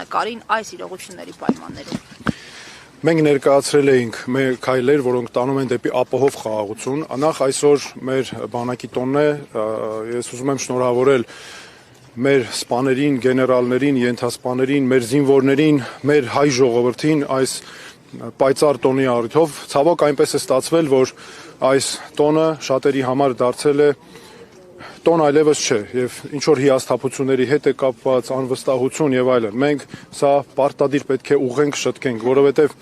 նկարին այս իրողությունների պայմաններում։ Մենք ներկայացրել էինք մեր քայլեր, որոնք տանում են դեպի ապահով խաղաղություն։ Նախ այսօր մեր բանակի տոնն է, ես ուզում եմ շնորհավորել մեր սպաներին, գեներալներին, ենթասպաներին, մեր զինվորներին, մեր հայ ժողովրդին այս պայծառ տոնի առիթով։ Ցավոք այնպես է ստացվել, որ այս տոնը շատերի համար դարձել է տոն այլևս չէ եւ ինչ որ հիասթափությունների հետ է կապված անվստահություն եւ այլն։ Մենք սա պարտադիր պետք է ուղենք շտկենք, որովհետեւ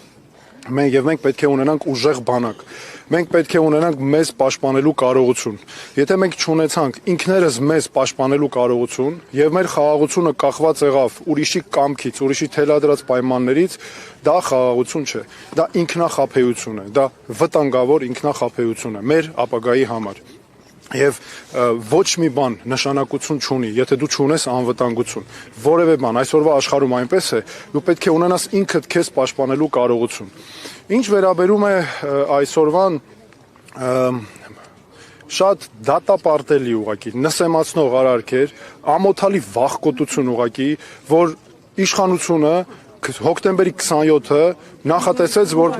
մենք պետք է ունենանք ուժեղ բանակ։ Մենք պետք է ունենանք մեզ պաշտպանելու կարողություն։ Եթե մենք չունեցանք ինքներս մեզ պաշտպանելու կարողություն եւ մեր խաղաղությունը կախված եղավ ուրիշի կամքից, ուրիշի թելադրած պայմաններից, դա խաղաղություն չէ։ Դա ինքնախաբեություն է, դա վտանգավոր ինքնախաբեություն է մեր ապագայի համար։ Եվ ոչ մի բան նշանակություն չունի, եթե դու չունես անվտանգություն։ Որևէ բան այսօրվա աշխարհում այնպես է, դու պետք է ունենաս ինքդ քեզ պաշտպանելու կարողություն։ Ինչ վերաբերում է այսօրվան շատ դատապարտելի ուղղակի նսեմացնող արարքեր, ամոթալի վախկոտություն ուղղակի, որ իշխանությունը հոկտեմբերի 27-ը նախատեսեց, որ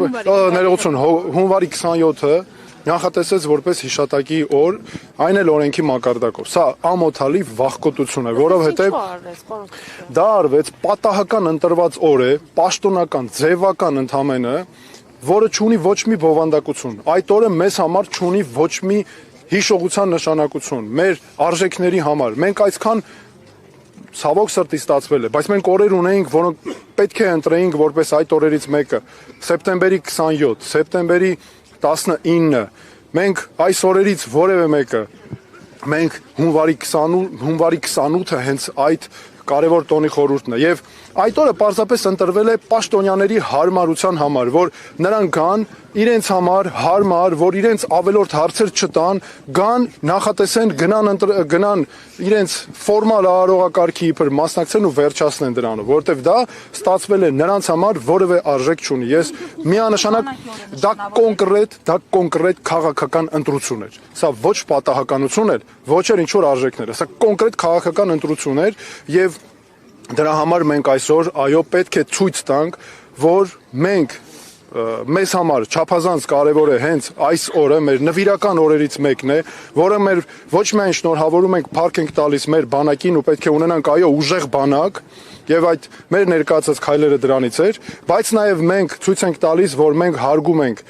ներողություն, հունվարի 27-ը նախատեսեց որպես հիշատակի օր, այն էլ օրենքի մակարդակով։ Սա ամոթալի վախկոտություն է, որովհետև դա արվեց պատահական ընտրված օր է, պաշտոնական, ձևական ընդամենը, որը չունի ոչ մի բովանդակություն։ Այդ օրը մեզ համար չունի ոչ մի հիշողության նշանակություն, մեր արժեքների համար։ Մենք այսքան ցավոք սրտի ստացվել է, բայց մենք օրեր ունեինք, որոնք պետք է ընտրեինք որպես այդ օրերից մեկը, սեպտեմբերի 27, սեպտեմբերի 19, մենք այս օրերից որևէ մեկը, մենք հունվարի 28-ը հենց այդ կարևոր տոնի խորհուրդն է, եւ այդ օրը պարզապես ընտրվել է պաշտոնյաների հարմարության համար, որ նրանք գան իրենց համար հարմար, որ իրենց ավելորդ հարցեր չտան, գան նախատեսեն, գնան իրենց ֆորմալ արարողակարգի իբր մասնակցեն ու վերջացնեն դրանով, որովհետև դա ստացվել է նրանց համար որևէ արժեք չունի։ Ես միանշանակ դա կոնկրետ քաղաքական ընտրություն էր։ Սա ոչ պատահականություն էր, ոչ էլ ինչ որ արժեքներ, սա կոնկրետ քաղաքական ընտրություն էր եւ դրա համար մենք այսօր այո պետք է ցույց տանք, որ մենք մեզ համար չափազանց կարևոր է հենց այս օրը մեր նվիրական օրերից մեկն է, որը մեր ոչ միայն շնորհավորում ենք փառք ենք տալիս մեր բանակին ու պետք է ունենանք այո ուժեղ բանակ եւ այդ մեր ներկայացած քայլերը դրանից էր, բայց նաեւ մենք ցույց ենք տալիս, որ մենք հարգում ենք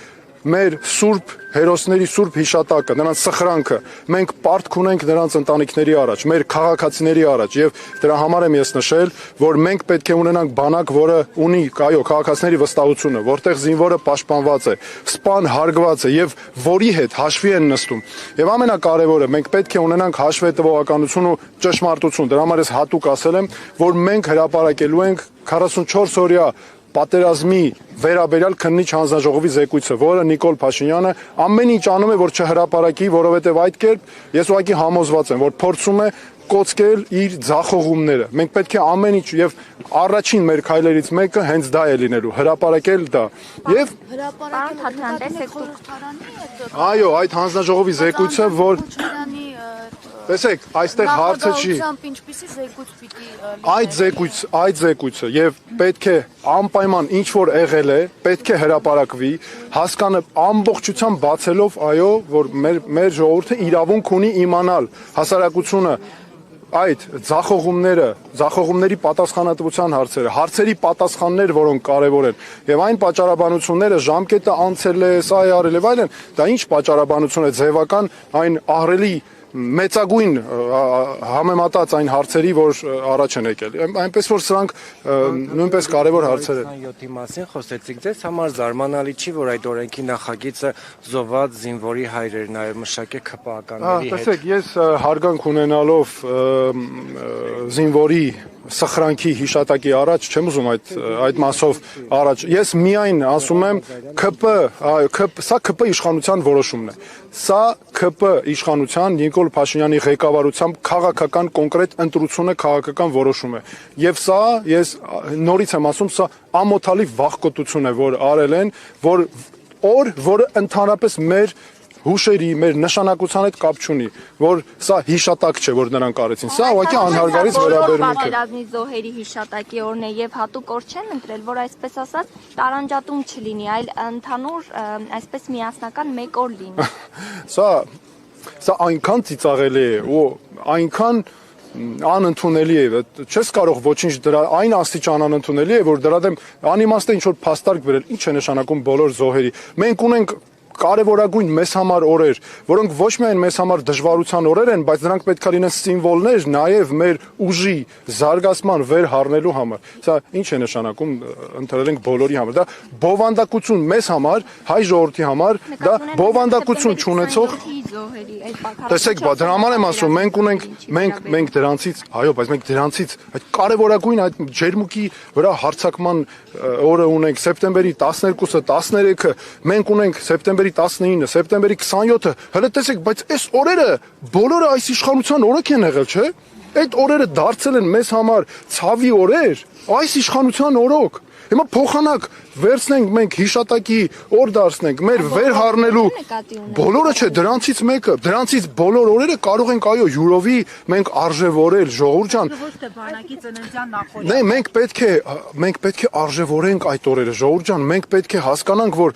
մեր սուրբ հերոսների սուրբ հիշատակը, նրանց սխրանքը, մենք պարտք ունենք նրանց ընտանիքների առաջ, մեր քաղաքացիների առաջ եւ դրա համար եմ ես նշել, որ մենք պետք է ունենանք բանակ, որը ունի այո քաղաքացիների վստահությունը, որտեղ զինվորը պաշտպանված է, սպան հարգված է եւ որի հետ հաշվի են նստում։ Եվ ամենակարևորը մենք պետք է ունենանք հաշվետվողականություն ու ճշմարտություն։ Դրա համար ես հատուկ ասել եմ, որ մենք հրապարակելու ենք 44 օրյա պատերազմի վերաբերյալ քննիչ հանձնաժողովի զեկույցը, որը Նիկոլ Փաշինյանը ամեն ինչ անում է, որ չհրապարակի, որովհետև այդ կերպ ես ուղղակի համոզված եմ, որ փորձում է կոծկել իր ձախողումները։ Մենք պետք է ամեն ինչ եւ առաջին մեր քայլերից մեկը հենց դա է լինելու, հրապարակել դա։ Եվ այո, այդ հանձնաժողովի զեկույցը, որ տեսեք, այստեղ հարցը չի։ Այդ զեկույցը եւ պետք է անպայման ինչ որ եղել է, պետք է հրապարակվի, հասկանը ամբողջությամբ բացելով, այո, որ մեր ժողովուրդը իրավունք ունի իմանալ հասարակությունը այդ ձախողումների պատասխանատվության հարցերի պատասխաններ, որոնք կարևոր են, եւ այն պատճառաբանությունները ժամկետը անցել է, սա է արել եւ այլն, դա ինչ պատճառաբանություն է ձևական, այն ահռելի մեծագույն համեմատած այն հարցերի, որ առաջ են եկել։ Այնպես որ սրանք նույնպես կարևոր հարցեր են։ 27-ի մասին խոսեցիք, ձեզ համար զարմանալի չի, որ այդ օրենքի նախագիծը զոհված զինվորի հայրերն այո մշակե ԿՊԱ-ականների հետ։ Տեսեք, ես հարգանք ունենալով զինվորի սխրանքի հիշատակի առաջ չեմ ուզում այդ մասով առաջ։ Ես միայն ասում եմ սա ԿՊ իշխանության որոշումն է։ Սա ԿՊ իշխանության Նիկոլ Փաշինյանի ղեկավարությամբ քաղաքական կոնկրետ ընտրությունը քաղաքական որոշում է։ Եվ սա ես նորից եմ ասում, սա ամոթալի վախկոտություն է, որ արել են, որը ընդհանրապես մեր հուշերի, մեր նշանակության հետ կապ չունի, որ սա հիշատակ չէ, որ նրանք արեցին։ Սա ուղղակի անհարգալից վերաբերմունք է։ Պատերազմի զոհերի հիշատակի օրն է եւ հատուկ օր չեն ընտրել, որ այսպես ասած տարանջատում չլինի, այլ ընդհանուր այսպես միասնական մեկ օր լինի։ Սա այնքան ծիծաղելի է ու այնքան անընդունելի է, չես կարող ոչինչ դրա այն աստիճան անընդունելի է, որ դրա դեմ անիմաստ է ինչ որ փաստարկ գրել, ինչ է նշանակում բոլոր զոհերի։ Մենք ունենք կարևորագույն մեզ համար օրեր, որոնք ոչ միայն մեզ համար դժվարության օրեր են, բայց նրանք պետք է լինեն սիմվոլներ նաև մեր ուժի զարգացման վեր հառնելու համար։ Սա ինչ է նշանակում, ընտրել ենք բոլորի համար։ Դա բովանդակություն մեզ համար, հայ ժողովրդի համար, դա բովանդակություն չունեցող Տեսեք, դրա համար եմ ասում, մենք դրանցից, այո, բայց մենք դրանցից այդ կարևորագույն այդ ջերմուկի վրա հարձակման օրը ունենք սեպտեմբերի 12-ը, 13-ը, մենք ունենք սեպտեմբերի 19-ը, սեպտեմբերի 27-ը, հələ տեսեք, բայց այս օրերը բոլորը այս իշխանության օրոք են եղել, չէ՞։ Այդ օրերը դարձել են մեզ համար ցավի օրեր, այս իշխանության օրոք։ Հիմա փոխանակ վերցնենք մենք հիշատակի օր դարձնենք մեր վեր հառնելու բոլորը չէ դրանցից մեկը դրանցից բոլոր օրերը կարող ենք այո յուրովի մենք արժևորել ժողովուրդ ջան Նե մենք պետք է արժևորենք այդ օրերը ժողովուրդ ջան մենք պետք է հասկանանք որ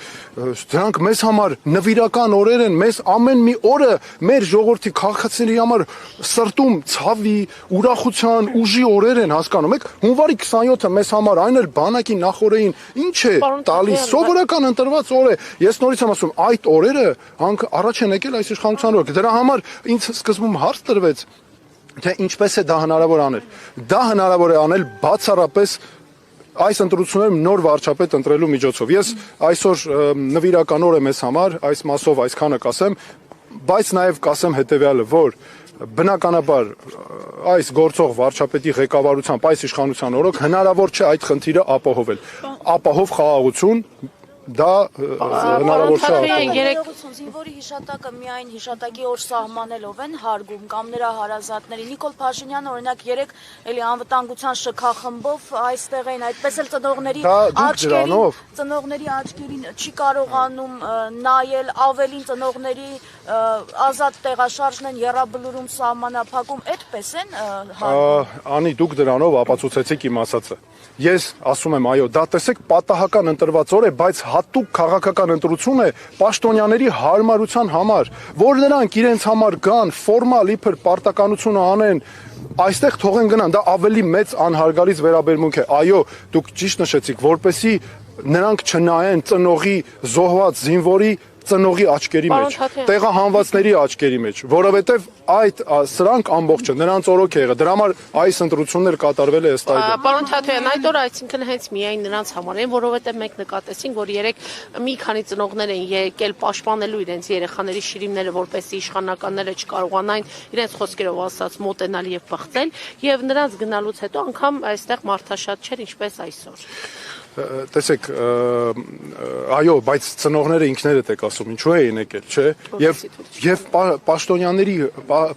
դրանք մեզ համար նվիրական օրեր են մեզ ամեն մի օրը մեր ժողովրդի քաղաքացիների համար սրտում ցավի ուրախության ուժի օրեր են հասկանում եք հունվարի 27-ը մեզ համար այն էլ բանակի նախօրեին ինչ է տալիս սովորական ընտրված օր է ես նորից եմ ասում այդ օրերը առաջ են եկել այս իշխանության օրոք դրա համար ինձ սկզբում հարց տրվեց թե ինչպես է դա հնարավոր անել դա հնարավոր է անել բացառապես այս ընտրություններում նոր վարչապետ ընտրելու միջոցով ես այսօր նվիրական օր է մեզ համար այս մասով այսքանը կասեմ բայց նաև կասեմ հետեւյալը որ բնականաբար այս գործող վարչապետի ղեկավարությամբ այս իշխանության օրոք հնարավոր չէ այդ խնդիրը ապահովել ապահով խաղաղություն դա հնարավոր չէ զինվորի հիշատակը միայն հիշատակի օր սահմանելով են հարգում կամ նրա հարազատների Նիկոլ Փաշինյանը օրինակ երեք էլի անվտանգության շքախմբով այստեղ էին այդպես էլ ծնողների աչքերին չի կարողանում նայել ավելին ծնողների ազատ տեղաշարժն են եռաբլուրում սահմանափակում այդպես են անի դուք դրանով ապացուցեցիք իմ ասածը ես ասում եմ այո դա տեսեք պատահական ընտրված օր է բայց հատուկ քաղաքական ընտրություն է պաշտոնյաների հարմարության համար որ նրանք իրենց համար գան ֆորմալ իբր պարտականությունը անեն այստեղ թողեն գնան դա ավելի մեծ անհարգալից վերաբերմունք է այո դուք ճիշտ նշեցիք որպեսի նրանք չնայեն ծնողի զոհված զինվորի ծնողի աչքերի մեջ, տեղահանվածների աչքերի մեջ, որովհետև այդ սրանք ամբողջը նրանց օրոք է եղել, դրա համար այս ընտրություններ կատարվել է ըստ այդմ։ Պարոն Թաթոյան, այդ օրը այսինքն հենց միայն նրանց համար են, որովհետև մենք նկատեցինք, որ երեք մի քանի ծնողներ են եկել պաշտպանելու իրենց երեխաների շիրիմները, որպեսզի իշխանականները չկարողանային իրենց խոսքերով ասած մոտենալ եւ բղծել, եւ նրանց գնալուց հետո անգամ այստեղ մարդաշատ չէր, ինչպես այսօր։ Տեսեք, այո, բայց ծնողները ինքներդ եք ասում, ինչու էին եկել, չէ՞։ Եվ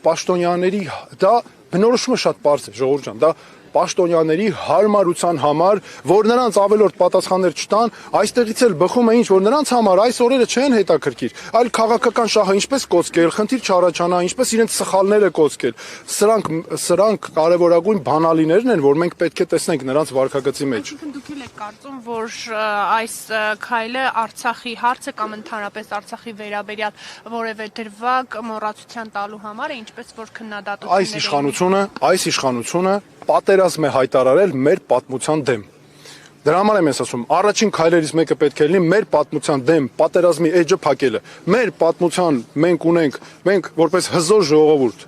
պաշտոնյաների դա բնորոշումը շատ པարզ է, ժողովուրդ ջան, դա պաշտոնյաների հարմարության համար, որ նրանց ավելորդ պատասխաններ չտան, այստեղից էլ բխում է ինչ, որ նրանց համար այս օրերը չեն հետաքրքիր, այլ քաղաքական շահը ինչպես կոծկել, խնդիր չառաջանա, ինչպես իրենց սխալները կոծկել։ Սրանք կարևորագույն բանալիներն են, որ մենք պետք է տեսնենք նրանց վարքագծի մեջ։ Դուք եք կարծում, որ այս քայլը Արցախի հարցը կամ ընդհանրապես Արցախի վերաբերյալ որևէ դրվագ մոռացության տալու համար է, ինչպես որ քննադատությունները Այս իշխանությունը պատերազմ է հայտարարել մեր պատմության դեմ։ Դրա համար եմ ասում, առաջին քայլերից մեկը պետք է լինի մեր պատմության դեմ պատերազմի էջը փակելը։ Մեր պատմության մենք որպես հզոր ժողովուրդ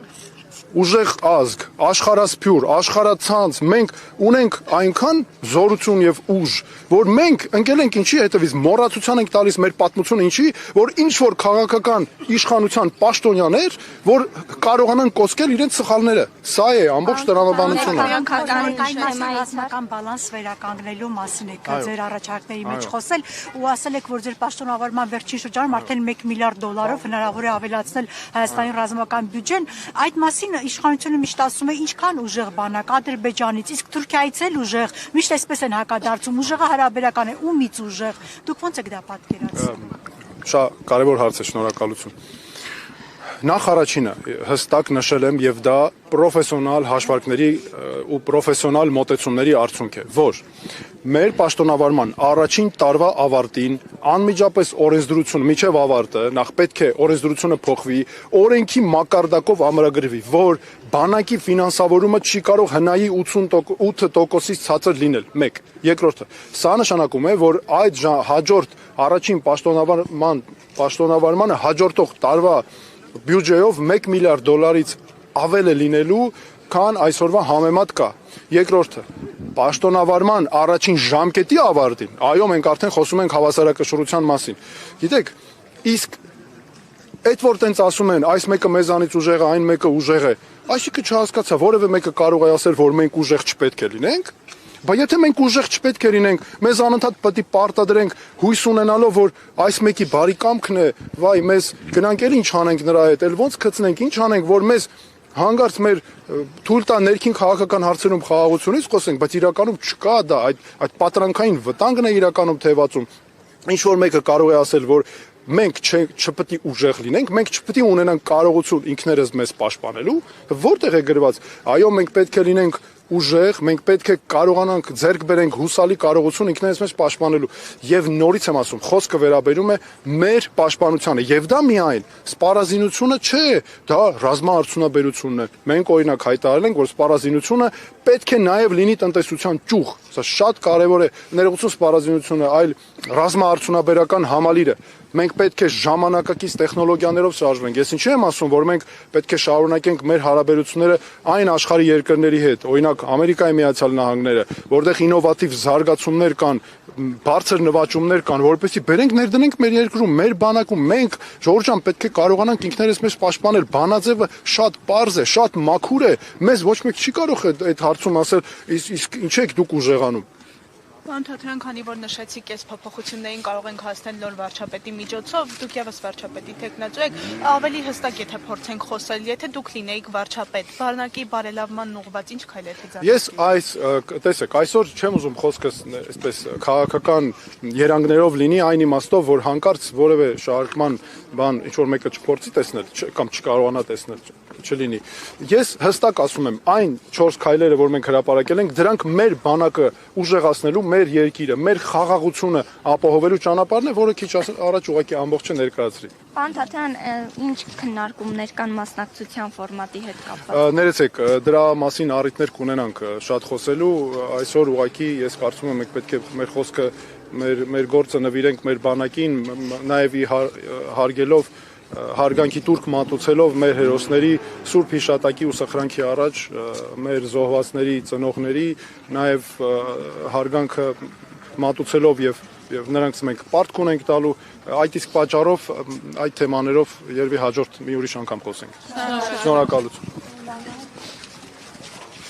ուժեղ ազգ, աշխարհասփյուր, աշխարհացանց, մենք ունենք այնքան զորություն եւ ուժ, որ մենք ընկել ենք ինչի հետևից մոռացության ենք տալիս մեր պատմությունը ինչի, որ ինչ որ քաղաքական իշխանության պաշտոնյաներ, որ կարողանան կոծկել իրենց սխալները։ Սա է ամբողջ տրամաբանությունը։ Ռազմական բալանս վերականգնելու մասին եք ձեր առաջարկների մեջ խոսել ու ասել եք, որ ձեր պաշտոնավարման վերջին շրջանում արդեն $1 միլիարդ հնարավոր է ավելացնել Հայաստանի ռազմական բյուջեն։ Այդ մասին իշխանությունը միշտ ասում է ինչքան ուժեղ բանակ Ադրբեջանից, իսկ Թուրքիայից էլ ուժեղ, միշտ այսպես են հակադարձում, ուժեղը հարաբերական է, ումից ուժեղ։ Դուք ո՞նց եք դա պատկերացնում։ շատ կարևոր հարց է, շնորհակալություն։ Նախ առաջինը հստակ նշել եմ եւ դա պրոֆեսիոնալ հաշվարկների ու պրոֆեսիոնալ մոտեցումների արդյունք է, որ մեր պաշտոնավարման առաջին տարվա ավարտին անմիջապես օրենսդրությունը միջև ավարտը նախ պետք է օրենսդրությունը փոխվի, օրենքի մակարդակով ամրագրվի, որ բանակի ֆինանսավորումը չի կարող հնայի 88%-ից ցածր լինել։ 1. Երկրորդը, սա նշանակում է, որ այդ հաջորդ առաջին պաշտոնավարմանը հաջորդող տարվա բյուջեով $1 միլիարդ ավել է լինելու, քան այսօրվա համեմատ կա։ Երկրորդը, պաշտոնավարման առաջին ժամկետի ավարտին, այո, մենք արդեն խոսում ենք հավասարակշռության մասին։ Գիտեք, իսկ այդ որ տենց ասում են, այս մեկը մեզանից ուժեղ է, այն մեկը ուժեղ է, այսինքն չհասկացա, որևէ մեկը կարող է ասել, որ մենք ուժեղ չպետք է լինենք։ Բայց եթե մենք ուժեղ չպետք է լինենք, մեզ անընդհատ պետք է պարտադրենք հույս ունենալով, որ այս մեկի բարի կամքն է, վայ, մեզ գնանք էլ ինչ անենք նրա հետ, էլ ոնց գցնենք, ինչ անենք, որ մեզ հանգարց մեր թույլ տա ներքին քաղաքական հարցերում խաղաղությունից խոսենք, բայց իրականում չկա դա, այդ պատրանքային վտանգն է իրականում թևածում։ Ինչ որ մեկը կարող է ասել, որ մենք չպետք է ուժեղ լինենք, մենք չպետք է ունենանք կարողություն ինքներս մեզ պաշտպանելու, որտեղ է գրված, այո, մենք պետք է լինենք ուժեղ, մենք պետք է կարողանանք ձեռք բերենք հուսալի կարողություն ինքներս մեզ պաշտպանելու։ Եվ նորից եմ ասում, խոսքը վերաբերում է մեր պաշտպանությանը, եւ դա միայն սպառազինությունը չէ, դա ռազմաարդյունաբերությունն է։ Մենք օրինակ հայտարարել ենք, որ սպառազինությունը պետք է նաեւ լինի տնտեսության ճյուղ։ Սա շատ կարեւոր է, ներողություն սպառազինությունը, այլ ռազմաարդյունաբերական համալիրը։ Մենք պետք է ժամանակակից տեխնոլոգիաներով շարժվենք։ Ես ինչու եմ ասում, որ մենք պետք է շարունակենք մեր հարաբերությունները այն աշխարհի երկրների հետ, օրինակ Ամերիկայի Միացյալ Նահանգները, որտեղ ինովատիվ զարգացումներ կան, բարձր նվաճումներ կան, որովհետեւ բերենք ներդնենք մեր երկրում, մեր բանակում, մենք Ժորժ ջան պետք է կարողանանք ինքներս մեզ պաշտպանել։ Բանաձևը շատ պարզ է, շատ մաքուր է։ Մեզ ոչ մեկ չի կարող այդ հարցում ասել, իսկ ինչ եք դուք ուժեղանում։ Պարոն Թաթարյան, քանի որ նշեցիք, այս փոփոխություններին կարող ենք հասնել նոր վարչապետի միջոցով, դուք եւս վարչապետի թեկնածու եք, ավելի հստակ եթե փորձենք խոսել, եթե դուք լինեիք վարչապետ, բանակի բարելավման ուղղված ինչ քայլեր կձեռնարկեիք։ Ես տեսեք, այսօր չեմ ուզում խոսքս այսպես քաղաքական երանգներով լինի այն իմաստով, որ հանկարծ որևէ շարժման բան ինչ որ մեկը չփորձի տեսնել կամ չկարողանա տեսնել չլինի։ Ես հստակ ասում եմ, այն 4 քայլերը, որ մենք հրապարակել ենք, դրանք մեր բանակը ուժեղացնելու, մեր երկիրը, մեր խաղաղությունը ապահովելու ճանապարհն է, որը քիչ առաջ ուղղակի ամբողջը ներկայացրի։ Պարոն Թաթարյան, ինչ քննարկումներ կան մասնակցության ֆորմատի հետ կապված։ Ներեցեք, դրա մասին առիթներ կունենանք շատ խոսելու, այսօր ուղղակի ես կարծում եմ մենք պետք է մեր խոսքը մեր գործը նվիրենք մեր բանակին, նաև հարգելով հարգանքի տուրք մատուցելով մեր հերոսների սուրբ հիշատակի ու սխրանքի առաջ մեր զոհվածների ծնողների նաև հարգանքը մատուցելով եւ նրանց մենք պարտք ունենք տալու այդ իսկ պատճառով այդ թեմաներով երևի հաջորդ մի ուրիշ անգամ խոսենք։ Շնորհակալություն։